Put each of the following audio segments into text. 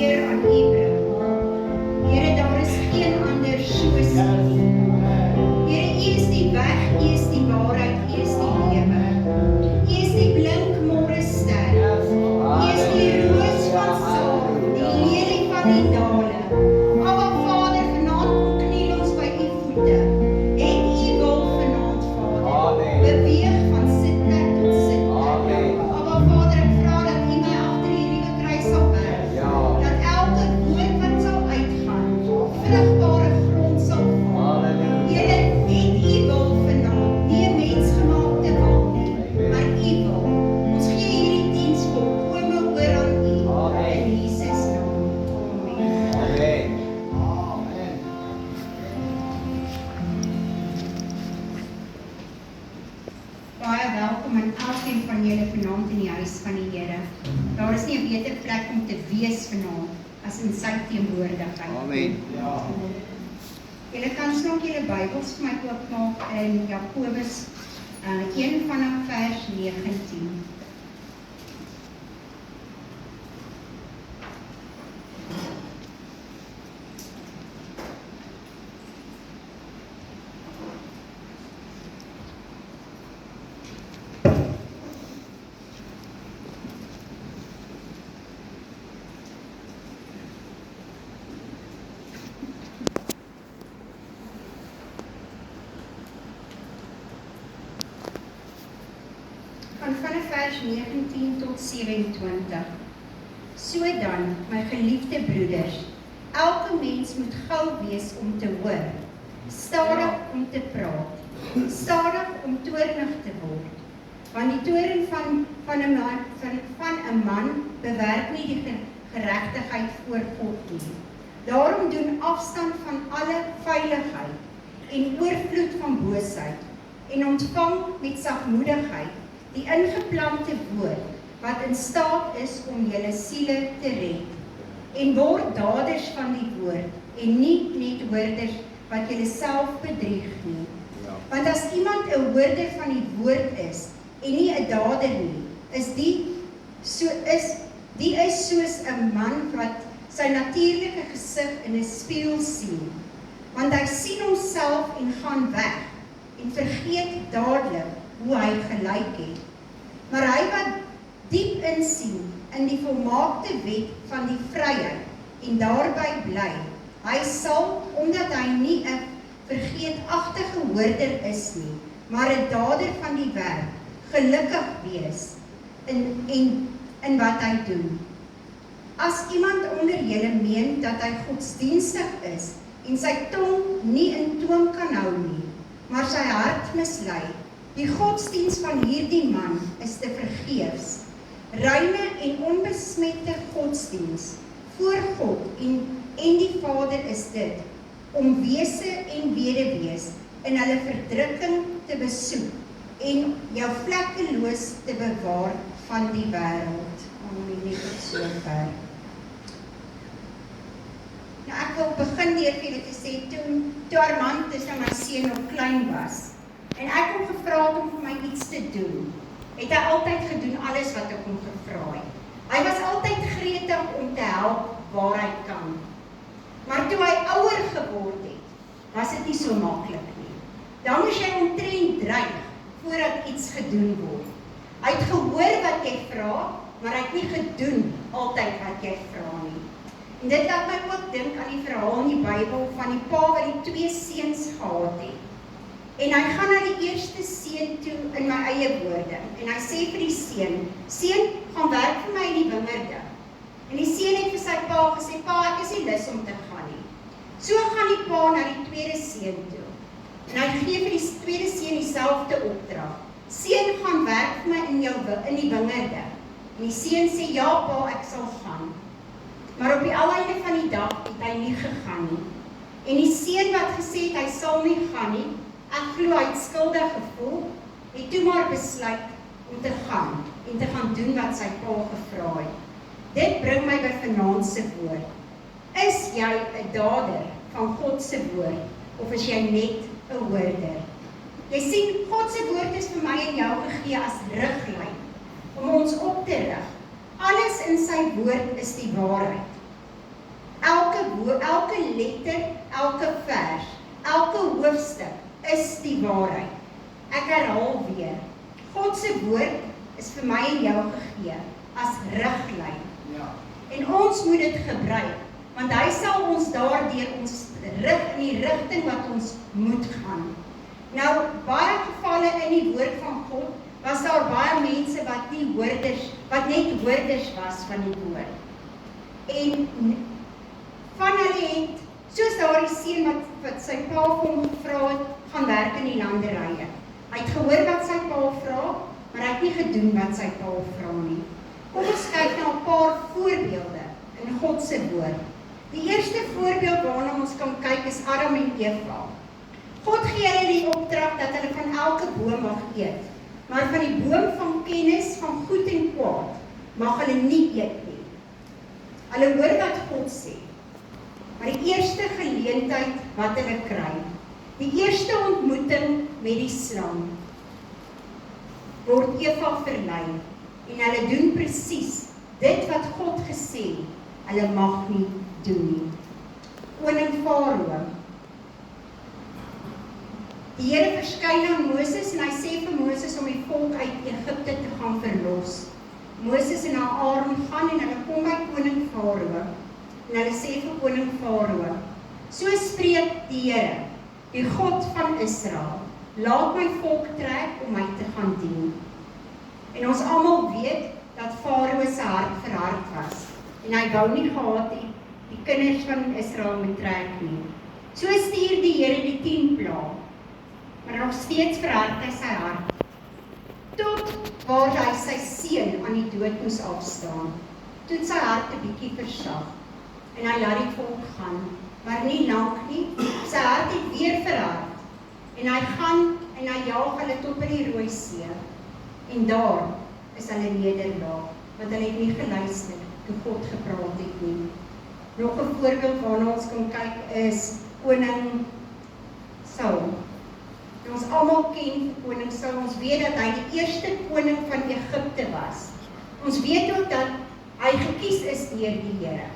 eer aan U bring. Here, daar is geen ander soos U nie. Here, U is die weg, U is die waarheid, U is die lewe. U is die blink môrester. U is die roos van Saron, die lelie van die dale. Aba Vader, vanaand kom kniel ons by U voete. Het U wil vanaand, Vader, beweeg van sitplek tot sitplek. Aba Vader, ek vra dat U my agter hierdie kruis sal berg. Dat elke woord wat sal uitgaan, vrugbare grond sal val. Here, het U wil vanaand, nie 'n mensgemaakte wil nie, maar U wil. Ons gee hierdie diens volkome oor aan U. In Jesus naam. Amen. Baie welkom aan elkeen van julle vanaand in die huis van die Here. Daar is nie 'n beter plek om te wees vanaand as in sy teenwoordigheid. Amen. Julle kan nog julle Bybels vir my oopmaak in Jakobus 1 vanaf vers 19. Vanaf vers 19 tot 27. So dan, my geliefde broeders, elke mens moet gou wees om te hoor, stadig om te praat, stadig om toornig te word, want die toorn van 'n man bewerk nie die geregtigheid voor God nie. Daarom doen afstand van alle veiligheid en oorvloed van boosheid en ontvang met sagmoedigheid die ingeplante woord wat in staat is om julle siele te red. En word daders van die woord en nie net hoorders wat julle self bedrieg nie. Want as iemand 'n hoorder van die woord is en nie 'n dader nie, is die is soos 'n man wat sy natuurlike gesig in 'n spieël sien. Want hy sien homself en gaan weg en vergeet dadelik hoe hy gelyk het. Maar hy wat diep insien in die volmaakte wet van die vryheid en daarby bly, hy sal, omdat hy nie 'n vergeetachtige hoorder is nie, maar 'n dader van die werk, gelukkig wees in wat hy doen. As iemand onder julle meen dat hy godsdienstig is en sy tong nie in toom kan hou nie, maar sy hart mislei, die godsdiens van hierdie man is te vergeefs. Reine en onbesmette godsdiens voor God en die Vader is dit, om wese en weduwees in hulle verdrukking te besoek en jou vlekkeloos te bewaar van die wêreld. Amen, net tot sover. Nou ek wil begin deur vir julle te sê, toe Armand, dis my seun, nog klein was, en ek hom gevra het om vir my iets te doen, het hy altyd gedoen alles wat ek hom gevra het. Hy was altyd gretig om te help waar hy kan. Maar toe hy ouer geword het, was dit nie so maklik nie. Dan moes jy omtrent dreig voordat iets gedoen word. Hy het gehoor wat jy vra, maar hy het nie gedoen altyd wat jy vra nie. En dit laat my ook dink aan die verhaal in die Bybel van die pa wat die 2 seuns gehad het. En hy gaan na die eerste seun toe in my eie woorde. En hy sê vir die seun, seun, gaan werk vir my in die wingerde. En die seun het vir sy pa gesê, pa, ek is nie lus om te gaan nie. So gaan die pa na die tweede seun toe. En hy gee vir die tweede seun dieselfde opdrag. Seun, gaan werk vir my in die wingerde. En die seun sê, ja pa, ek sal gaan. Maar op die einde van die dag het hy nie gegaan nie. En die seun wat gesê het, hy sal nie gaan nie, ek glo hy het skuldig gevoel, het toe maar besluit om te gaan en te gaan doen wat sy pa gevra het. Dit bring my by vanaand se woord. Is jy 'n dader van God se woord of is jy net 'n hoorder? Jy sien, God se woord is vir my en jou gegee as riglyn om ons op te rig. Alles in sy woord is die waarheid. elke letter, elke vers, elke hoofstuk is die waarheid. Ek herhaal weer, God se woord is vir my en jou gegee as riglyn. Ja. En ons moet dit gebruik, want hy sal ons daardeur ons rig in die rigting wat ons moet gaan. Nou, baie gevalle in die woord van God, was daar baie mense wat net hoorders was van die woord. En van hulle het, soos daardie seun wat sy pa vir hom gevra het, gaan werk in die landerye. Hy het gehoor wat sy pa vra, maar hy het nie gedoen wat sy pa vra nie. Kom ons kyk na 'n paar voorbeelde in God se woord. Die eerste voorbeeld waarna ons kan kyk is Adam en Eva. God gee hulle die opdrag dat hulle van elke boom mag eet, maar van die boom van kennis van goed en kwaad mag hulle nie eet nie. Hulle hoor wat God sê, maar die eerste geleentheid wat hulle kry, die eerste ontmoeting met die slang, word Eva verlei en hulle doen presies dit wat God gesê hulle mag nie doen nie. Koning Farao. Die Here verskyn aan Moses en hy sê vir Moses om die volk uit Egipte te gaan verlos. Moses en Aaron gaan en hulle kom by koning Farao en hulle sê vir koning Farao, so spreek die Here, die God van Israel, laat my volk trek om my te gaan dien. En ons almal weet dat Farao se hart verhard was en hy wou nie gehad het die kinders van Israel moet trek nie. So stuur die Here die 10 plaae, maar nog steeds verhard hy sy hart, tot waar hy sy seun aan die dood moes afstaan. Toe sy hart 'n bietjie versag en hy laat die volk gaan, maar nie lank nie, sy hart het weer verhard en hy gaan en hy jaag hulle tot by die Rooi See en daar is hulle nederlaag, want hulle het nie geluister toe God gepraat het nie. Nog 'n voorbeeld waarna ons kan kyk is koning Saul. Ons almal ken koning Saul, ons weet dat hy die eerste koning van Egipte was. Ons weet ook dat hy gekies is deur die Here.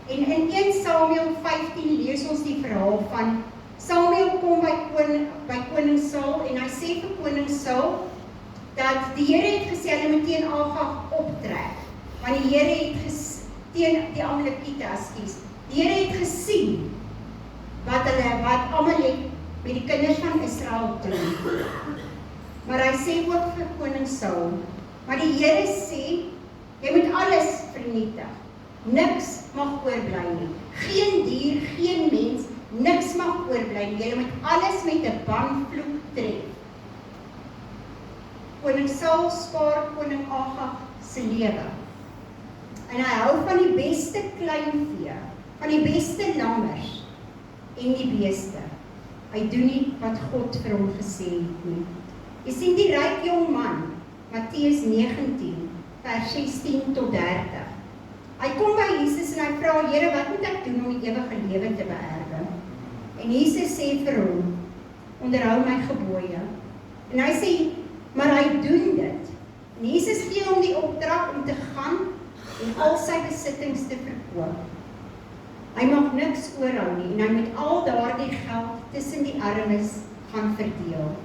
En in 1 Samuel 15 lees ons die verhaal van Samuel kom by koning Saul en hy sê vir koning Saul dat die Here het gesê hulle moet teen Agag optrek, want die Here het teen die Amalekiete, die Here het gesien wat Amalek met die kinders van Israel doen. Maar hy sê ook vir koning Saul, maar die Here sê, jy moet alles vernietig. Niks mag oorbly nie. Geen dier, geen mens, niks mag oorbly nie. Jy moet alles met 'n banvloek tref. Koning Saul spaar koning Agag se lewe. En hy hou van die beste kleinvee, van die beste lammers en die beeste. Hy doen nie wat God vir hom gesê het nie. Jy sien die ryk jong man, Matteus 19, vers 16 tot 30. Hy kom by Jesus en hy vra, Here, wat moet ek doen om die ewige lewe te beerwe? En Jesus sê vir hom, onderhou my gebooie. En hy sê, maar hy doen dit. En Jesus gee hom die opdrag om te gaan en al sy besittings te verkoop. Hy mag niks oorhou nie en hy moet al daardie geld tussen die armes gaan verdeel.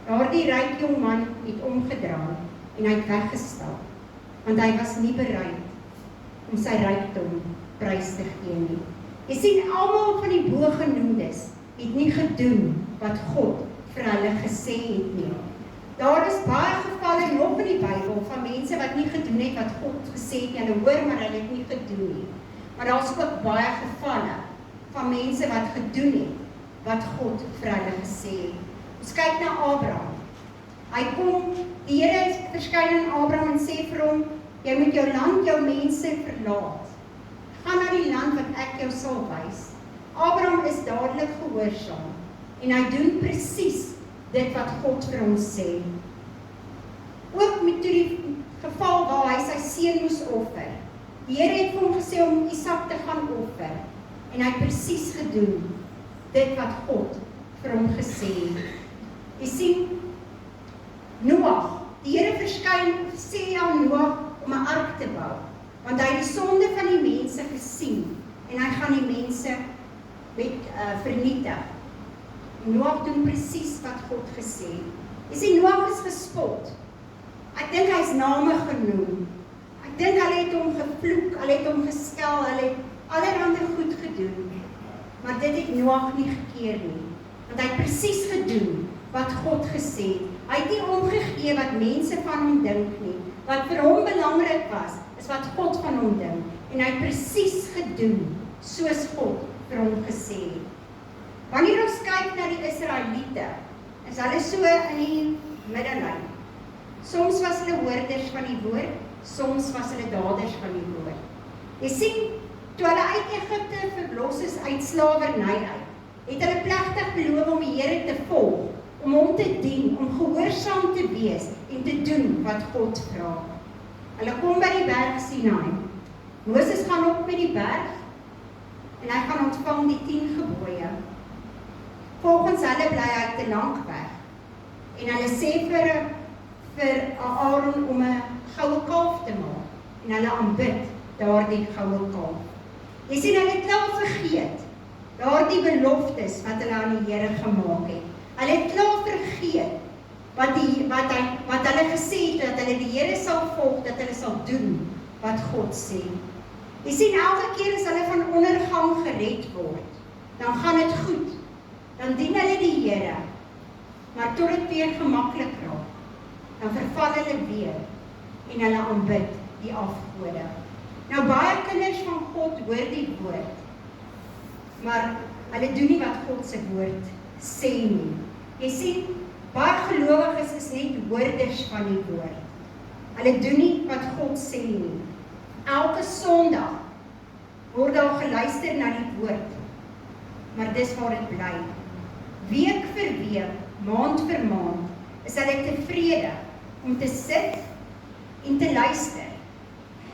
Daardie ryk jong man het omgedraai en hy het weggestap, want hy was nie bereid om sy rykdom prys te gee nie. Jy sien, almal van die bogenoemdes het nie gedoen wat God vir hulle gesê het nie. Daar is baie gevalle nog in die Bybel van mense wat nie gedoen het wat God gesê het nie. Hulle hoor, maar hulle het nie gedoen nie. Maar daar is ook baie gevalle van mense wat gedoen het wat God vir hulle gesê het. Ons kyk na Abraham. Hy kom, die Here verskyn aan Abraham en sê vir hom, jy moet jou land, jou mense verlaat. Gaan na die land wat ek jou sal wys. Abraham is dadelik gehoorsaam en hy doen presies dit wat God vir hom sê. Ook met toe die geval waar hy sy seun moes offer. Die Here het vir hom gesê om Isak te gaan offer en hy het presies gedoen dit wat God vir hom gesê het. Jy sien, Noag, die Here verskyn sê aan Noag om 'n ark te bou, want hy het die sonde van die mense gesien en hy gaan die mense vernietig. Noag doen presies wat God gesê het. Jy sien, Noag is gespot. Ek dink hy is name genoem. Ek dink hulle het hom gevloek, hulle het hom geskel, hulle het allerhande goed gedoen. Maar dit het Noag nie gekeer nie. Want hy het presies gedoen wat God gesê het. Hy het nie omgegee wat mense van hom dink nie. Wat vir hom belangrik was, is wat God van hom dink. En hy het presies gedoen, soos God vir hom gesê het. Wanneer ons kyk na die Israeliete, is hulle so in die middenlyn. Soms was hulle hoorders van die woord, soms was hulle daders van die woord. Jy sien, toe hulle uit Egipte verlos is uit slawerny uit, het hulle plegtig beloof om die Here te volg, om hom te dien, om gehoorsaam te wees en te doen wat God vra. Hulle kom by die berg Sinai. Moses gaan op met die berg en hy gaan ontvang die 10 gebooie. Volgens hulle bly hy te lank weg. En hulle sê vir Aaron om 'n goue kalf te maak. En hulle aanbid daardie goue kalf. Jy sien, hulle het klaar vergeet daardie beloftes wat hulle aan die Here gemaak het. Hulle het klaar vergeet wat hulle gesê het, dat hulle die Here sal volg, dat hulle sal doen wat God sê. Jy sien, elke keer as hulle van ondergang gered word, dan gaan dit goed. Dan dien hulle die Here, maar tot dit weer gemaklik raak, dan verval hulle weer en hulle aanbid die afgode. Nou baie kinders van God hoor die woord, maar hulle doen nie wat God se woord sê nie. Jy sien, baie gelowiges is net hoorders van die woord. Hulle doen nie wat God sê nie. Elke Sondag word daar geluister na die woord, maar dis waar dit bly. Week vir week, maand vir maand, is hulle tevrede om te sit en te luister.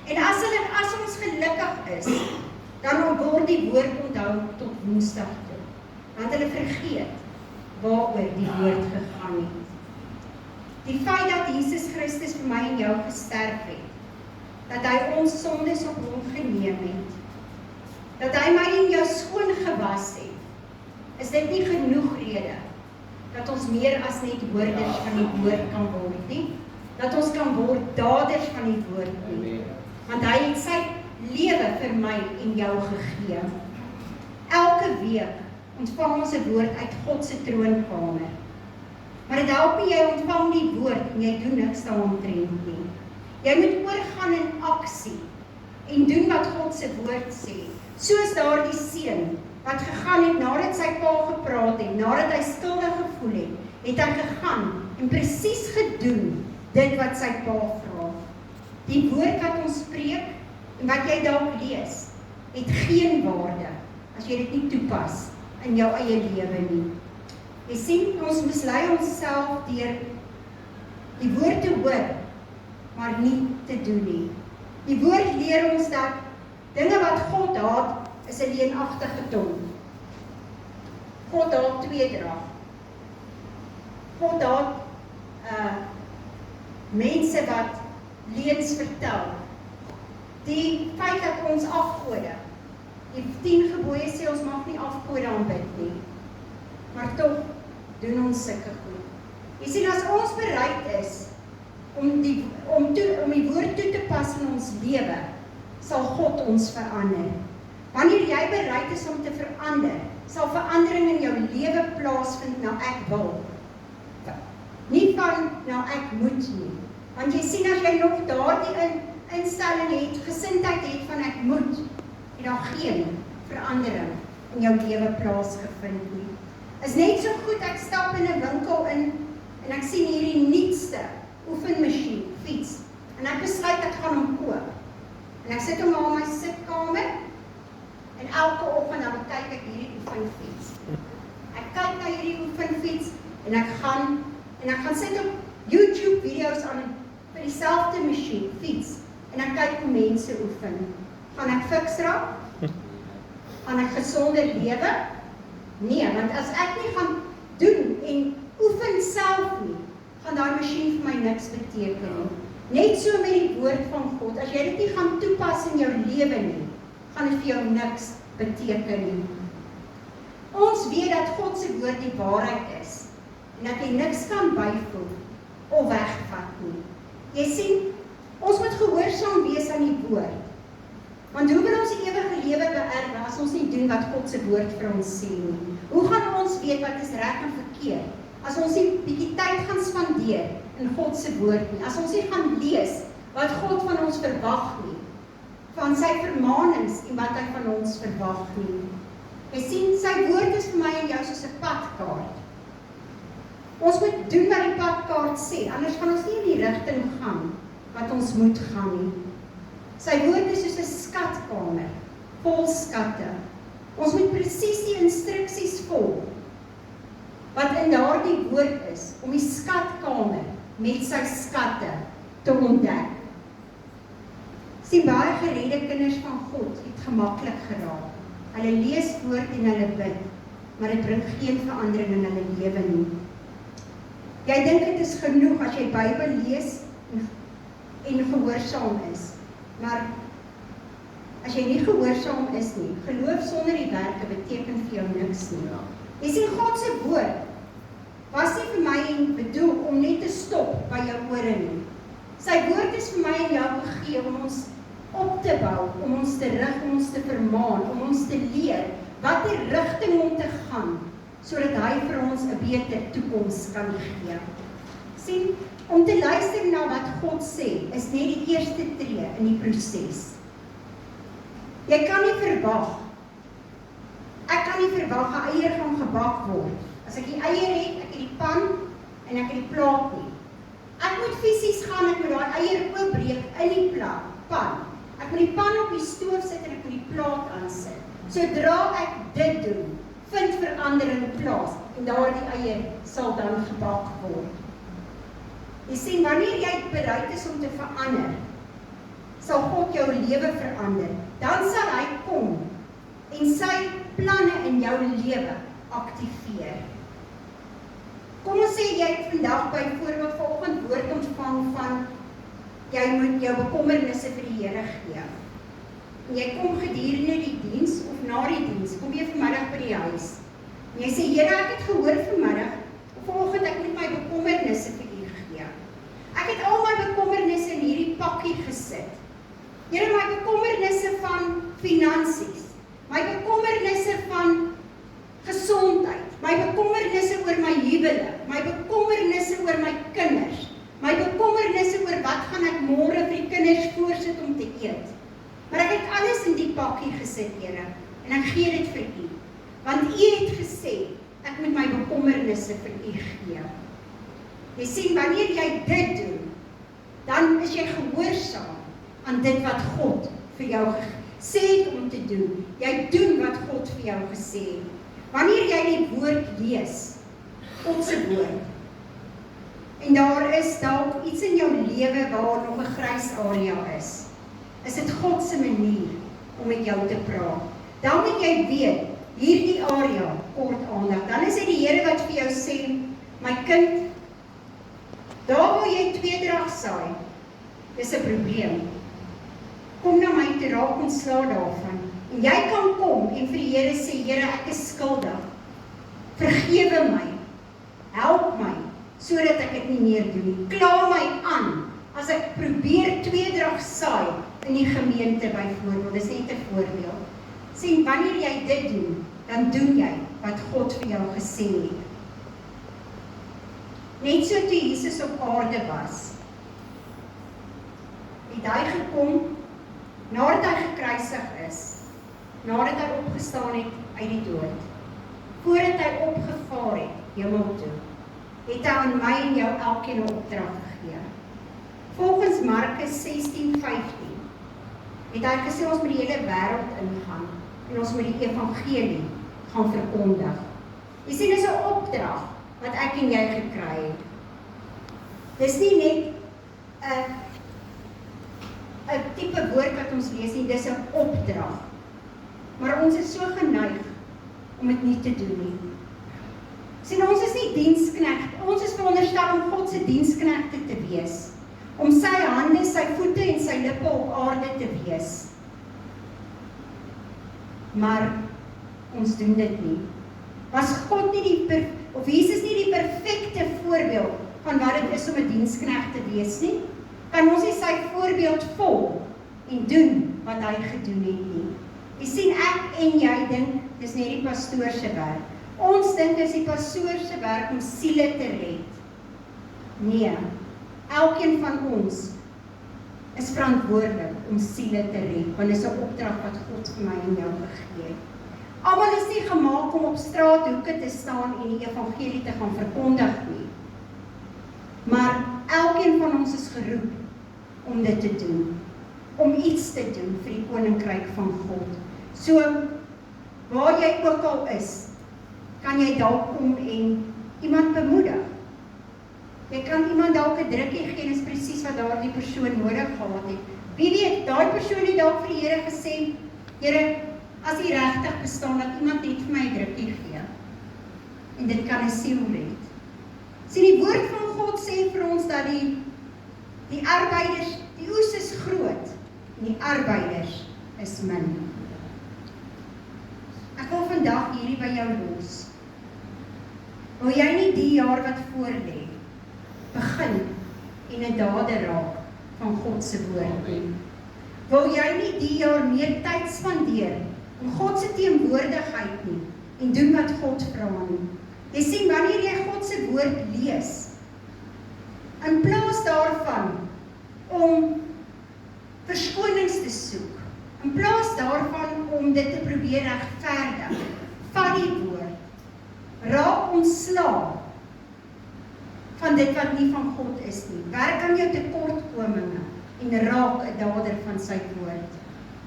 En as ons gelukkig is, dan word die woord onthou tot Woensdag toe. Want hulle vergeet waaroor die woord gegaan het. Die feit dat Jesus Christus vir my en jou gesterf het, dat hy ons sondes op hom geneem het, dat hy my en jou skoon gewas het, is dit nie genoeg rede dat ons meer as net hoorders van die woord kan word nie, dat ons kan word daders van die woord nie, want hy het sy lewe vir my en jou gegee. Elke week ontvang ons 'n woord uit God se troonkamer, maar dit help nie jy ontvang die woord en jy doen niks daaromtrent nie. Jy moet oorgaan in aksie en doen wat God se woord sê, soos daardie seun wat gegaan het nadat sy pa gepraat het, nadat hy skuldig gevoel het, het hy gegaan en presies gedoen dit wat sy pa vra. Die woord wat ons spreek en wat jy dalk lees, het geen waarde as jy dit nie toepas in jou eie lewe nie. Jy sien, ons mislei onsself deur die woord te hoor, maar nie te doen nie. Die woord leer ons dat dinge wat God haat, is 'n leenagtige tong. God haat tweedrag. God haat mense wat leuns vertel. Die feit dat ons afgode, die 10 gebooie sê ons mag nie afgode aanbid nie, maar tog doen ons sulke goed. Jy sien, as ons bereid is om die woord toe te pas in ons lewe, sal God ons verander. Wanneer jy bereid is om te verander, sal verandering in jou lewe plaasvind nou ek wil. Nie van nou ek moet nie. Want jy sien, as jy nog daardie instelling het, gesindheid het van ek moet, en daar geen verandering in jou lewe plaasgevind nie. Is net so goed, ek stap in 'n winkel in en ek sien hierdie nuutste oefenmasjien, fiets, en ek besluit ek gaan hom koop. En ek sit hom aan my sitkamer en elke oggend dan kyk ek hierdie oefenfiets. Ek kyk na hierdie oefenfiets en ek gaan sit op YouTube video's aan vir dieselfde masjien, fiets, en ek kyk hoe mense oefen. Gaan ek fiks raak? Gaan ek gesonder lewe? Nee, want as ek nie gaan doen en oefen self nie, gaan daai masjien vir my niks beteken nie. Net so met die woord van God, as jy dit nie gaan toepas in jou lewe nie, gaan dit vir jou niks beteken nie. Ons weet dat God se woord die waarheid is, en dat jy niks kan byvoeg of wegvat nie. Jy sien, ons moet gehoorsaam wees aan die woord. Want hoe wil ons die ewige lewe beerwe as ons nie doen wat God se woord vir ons sê nie? Hoe gaan ons weet wat is reg en verkeerd as ons nie bietjie tyd gaan spandeer in God se woord nie? As ons nie gaan lees wat God van ons verwag nie, van sy vermaanings en wat hy van ons verwag nie. Jy sien, sy woord is vir my en jou soos 'n padkaart. Ons moet doen wat die padkaart sê, anders gaan ons nie in die rigting gaan wat ons moet gaan nie. Sy woord is soos 'n skatkamer, vol skatte. Ons moet presies die instruksies volg wat in daardie woord is, om die skatkamer met sy skatte te ontdek. Sien, baie geredde kinders van God het gemaklik geraak. Hulle lees woord en hulle bid, maar dit bring geen verandering in hulle lewe nie. Jy dink dit is genoeg as jy Bybel lees en gehoorsaam is, maar as jy nie gehoorsaam is nie, geloof sonder die werke beteken vir jou niks nie. Jy sien, God se woord was nie vir my bedoel om net te stop by jou ore nie. Sy woord is vir my en jou gegee om ons op te bou, om ons te rig, om ons te vermaan, om ons te leer wat die rigting om te gaan, sodat hy vir ons 'n beter toekoms kan gee. Sien, om te luister na wat God sê, is net die eerste tree in die proses. Jy kan nie verwag, ek kan nie verwag 'n eier gaan gebak word. As ek die eier het, ek het die pan en ek het die plaat nie. Ek moet fisies gaan, ek moet daai eier oopbreek in die pan. Ek moet die pan op die stoof sit en ek moet die plaat aansit. Sodra ek dit doen, vind verandering plaas en daardie eier sal dan gebak word. Jy sien, wanneer jy bereid is om te verander, sal God jou lewe verander. Dan sal hy kom en sy planne in jou lewe aktiveer. Kom ons sê jy het vandag byvoorbeeld vanoggend woord ontvang van jy moet jou bekommernisse vir die Here gee. En jy kom gedurende die diens of na die diens, kom jy vanmiddag by die huis. En jy sê, Here, ek het gehoor vanmiddag, vanoggend ek moet my bekommernisse vir U gee. Ek het al my bekommernisse in hierdie pakkie gesit. Here, my bekommernisse van finansies, my bekommernisse van gesondheid, my bekommernisse oor my huwelik, my bekommernisse oor my kinders, my bekommernisse oor wat gaan ek môre vir die kinders voorsit om te eet. Maar ek het alles in die pakkie gesit, Here, en ek gee dit vir U. Want U het gesê, ek moet my bekommernisse vir U gee. Jy sien, wanneer jy dit doen, dan is jy gehoorsaam aan dit wat God vir jou gesê het om te doen. Jy doen wat God vir jou gesê het. Wanneer jy die woord lees, God se woord, en daar is dalk iets in jou lewe waar nog 'n grys area is dit God se manier om met jou te praat. Dan moet jy weet, hierdie area kort aandag. Dan is dit die Here wat vir jou sê, my kind, daar waar jy tweedrag saai, dis 'n probleem. Kom na my toe, raak ontslae daarvan. En jy kan kom en vir die Here sê, Here, ek is skuldig. Vergewe my. Help my, sodat ek dit nie meer doen nie. Kla my aan, as ek probeer tweedrag saai in die gemeente byvoorbeeld. Dis net 'n voorbeeld. Sien, wanneer jy dit doen, dan doen jy wat God vir jou gesê het. Net so toe Jesus op aarde was, het hy gekom, nadat hy gekruisig is, nadat hy opgestaan het uit die dood, voordat hy opgevaar het, hemel toe, het hy aan my en jou elkeen 'n opdrag gegee. Volgens Markus 16:15 het hy gesê ons moet die hele wêreld ingaan en ons moet die evangelie gaan verkondig. Jy sien, dis 'n opdrag wat ek en jy gekry het. Dis nie net 'n tipe woord wat ons lees nie, dis 'n opdrag. Maar ons is so geneig om dit nie te doen nie. Sien, ons is nie diensknegte, ons is veronderstel om God se diensknegte te wees, om sy hande, sy voete en sy lippe op aarde te wees. maar ons doen dit nie. Was God nie of Jesus nie die perfekte voorbeeld van wat dit is om 'n diensknegt te wees nie? Kan ons nie sy voorbeeld volg en doen wat hy gedoen het nie? Jy sien, ek en jy dink, dis nie die pastoor se werk. Ons dink dis die pastoor se werk om siele te red. Nee, elkeen van ons is verantwoordelik om siele te red, want dit is 'n opdrag wat God vir my en jou gegee het. Almal is nie gemaak om op straathoeke te staan en die evangelie te gaan verkondig nie. Maar elkeen van ons is geroep om dit te doen, om iets te doen vir die koninkryk van God. So, waar jy ook al is, kan jy dalk kom en iemand bemoedig. Jy kan iemand dalk 'n drukkie gee, en is presies wat daardie persoon nodig gehad het. Wie weet, daai persoon het dalk vir die Here gesê, Here, as U regtig bestaan, dat iemand net vir my 'n drukkie gee. En dit kan 'n siel red. Sien, die woord van God sê vir ons dat die arbeiders, die oes is groot, en die arbeiders is min. Ek wil vandag hierdie by jou los. Wil jy nie die jaar wat voorlê begin en 'n dader raak van God se woord nie? Wil jy nie die jaar meer tyd spandeer om God se teenwoordigheid nie en doen wat God vra nie? Jy sien, wanneer jy God se woord lees, in plaas daarvan om verskonings te soek, in plaas daarvan om dit te probeer regverdig, van die woord, raak ontslae van dit wat nie van God is nie. Werk aan jou tekortkominge en raak 'n dader van sy woord.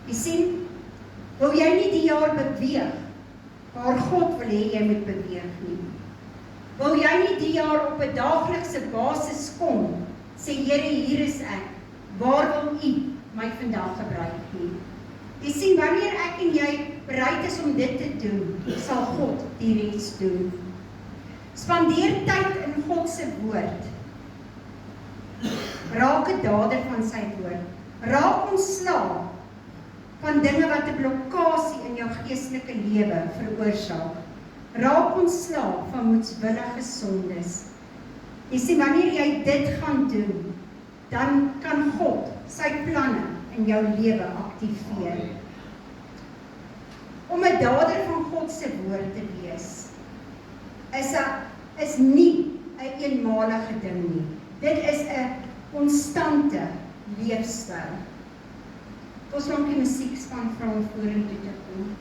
Jy sien, wil jy nie die jaar beweeg waar God wil hê jy moet beweeg nie? Wil jy nie die jaar op 'n daaglikse basis kom, sê Here, hier is ek, waar wil U my vandag gebruik nie? Jy sien, wanneer ek en jy bereid is om dit te doen, sal God die res doen. Spandeer tyd in God se woord. Raak 'n dader van sy woord. Raak ontslae van dinge wat 'n blokkasie in jou geestelike lewe veroorsaak. Raak ontslae van moedswillige sondes. Jy sien, wanneer jy dit gaan doen, dan kan God sy planne in jou lewe aktiveer. Om 'n dader van God se woord te wees, is nie 'n eenmalige ding nie. Dit is 'n konstante leefstyl. Ons maak die musiekspan vra om vorentoe te kom.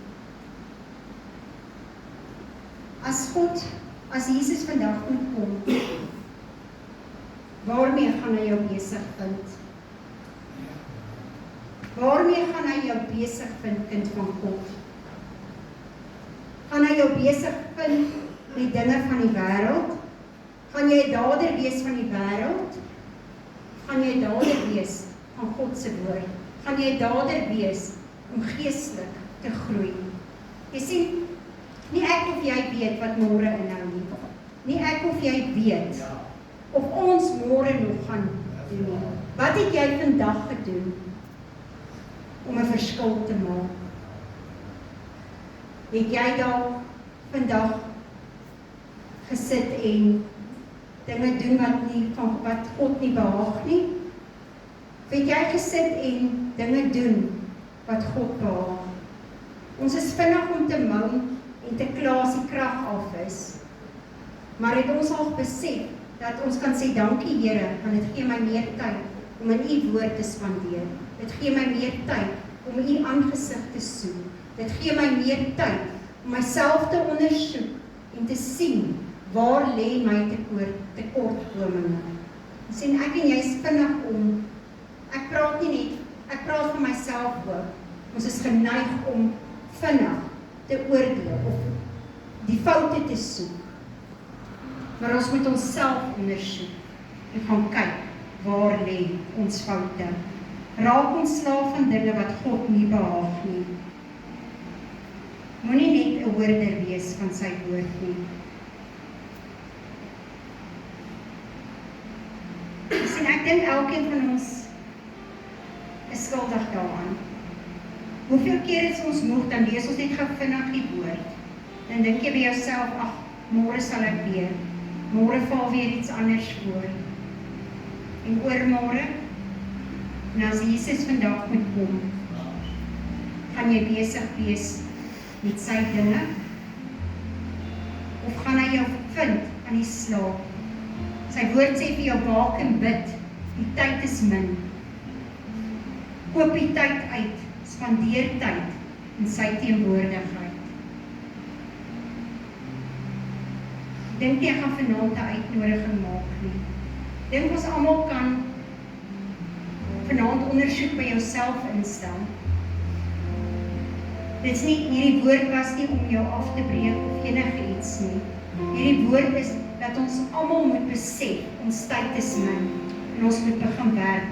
As Jesus vandag moet kom, waarmee gaan hy jou besig vind? Waarmee gaan hy jou besig vind, kind van God? Gaan hy jou besig vind met dinge van die wêreld? Gaan jy 'n dader wees van die wêreld? Gaan jy 'n dader wees van God se woord? Gaan jy 'n dader wees om geestelik te groei? Jy sien, nie ek of jy weet wat môre inhou nie. Nie ek of jy weet of ons môre nog gaan doen nie. Wat het jy vandag gedoen om 'n verskil te maak? Het jy dalk vandag gesit en dinge doen wat God nie behaag nie? Het jy gesit en dinge doen wat God behaag? Ons is vinnig om te moan en te kla as die krag af is. Maar het ons al besef dat ons kan sê, dankie Here, want dit gee my meer tyd om in U woord te spandeer. Dit gee my meer tyd om U aangesig te soek. Dit gee my meer tyd om myself te ondersoek en te sien waar lê my tekortkominge. Sien, ek en jy is vinnig om, ek praat van myself ook. Ons is geneig om vinnig te oordeel of die foute te soek. Maar ons moet onsself ondersoek en gaan kyk waar lê ons foute. Raak ontslae van dinge wat God nie behaag nie. Moenie net 'n hoorder wees van sy woord nie. Ek dink elkeen van ons is skuldig daaraan. Hoeveel keer is ons moeg, dan lees ons net gou vinnig die woord. Dan dink jy by jouself, ag, môre sal ek weer. Môre val weer iets anders voor. En oormôre, en as Jesus vandag moet kom, gaan jy besig wees met sy dinge? Of gaan hy jou vind aan die slaap? Sy woord sê vir jou, waak en bid, die tyd is min. Koop die tyd uit, spandeer tyd in sy teenwoordigheid. Dink jy gaan vanaand 'n uitnodiging maak nie? Dink ons almal kan vanaand ondersoek by jouself instel. Dit is nie, hierdie woord was nie om jou af te breek of enige iets nie. Hierdie woord is dat ons almal moet besef, ons tyd is min, en ons moet begin werk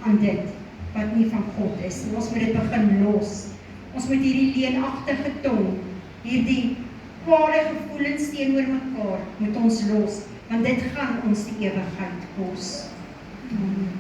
aan dit wat nie van God is. En ons moet dit begin los. Ons moet hierdie leenagtige tong, hierdie kwade gevoelens teenoor mekaar, moet ons los, want dit gaan ons die ewigheid kos. Amen.